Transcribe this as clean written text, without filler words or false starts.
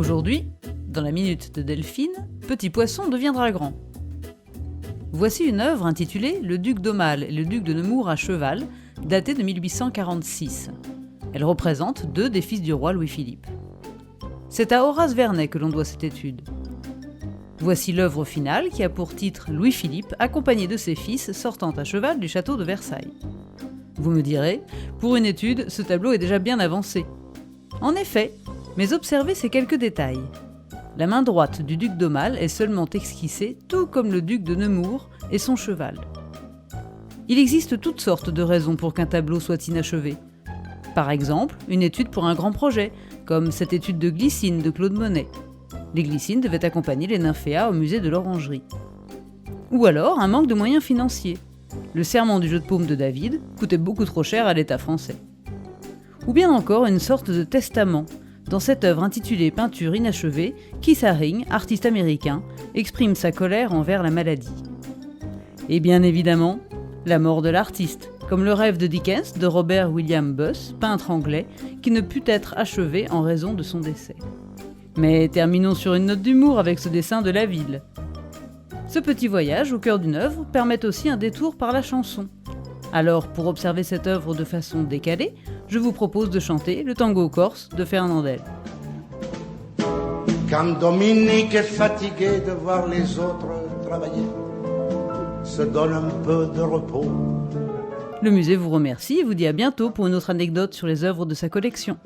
Aujourd'hui, dans la minute de Delphine, Petit Poisson deviendra grand. Voici une œuvre intitulée Le duc d'Aumale et le duc de Nemours à cheval, datée de 1846. Elle représente deux des fils du roi Louis-Philippe. C'est à Horace Vernet que l'on doit cette étude. Voici l'œuvre finale qui a pour titre Louis-Philippe accompagné de ses fils sortant à cheval du château de Versailles. Vous me direz, pour une étude, ce tableau est déjà bien avancé. En effet, mais observez ces quelques détails. La main droite du duc d'Aumale est seulement esquissée, tout comme le duc de Nemours et son cheval. Il existe toutes sortes de raisons pour qu'un tableau soit inachevé. Par exemple, une étude pour un grand projet, comme cette étude de glycine de Claude Monet. Les glycines devaient accompagner les nymphéas au musée de l'Orangerie. Ou alors un manque de moyens financiers. Le serment du jeu de paume de David coûtait beaucoup trop cher à l'État français. Ou bien encore une sorte de testament, dans cette œuvre intitulée Peinture inachevée, Keith Haring, artiste américain, exprime sa colère envers la maladie. Et bien évidemment, la mort de l'artiste, comme le rêve de Dickens de Robert William Buss, peintre anglais, qui ne put être achevé en raison de son décès. Mais terminons sur une note d'humour avec ce dessin de la ville. Ce petit voyage au cœur d'une œuvre permet aussi un détour par la chanson. Alors, pour observer cette œuvre de façon décalée, je vous propose de chanter le tango corse de Fernandel. Quand Dominique est fatigué de voir les autres travailler, se donne un peu de repos. Le musée vous remercie et vous dit à bientôt pour une autre anecdote sur les œuvres de sa collection.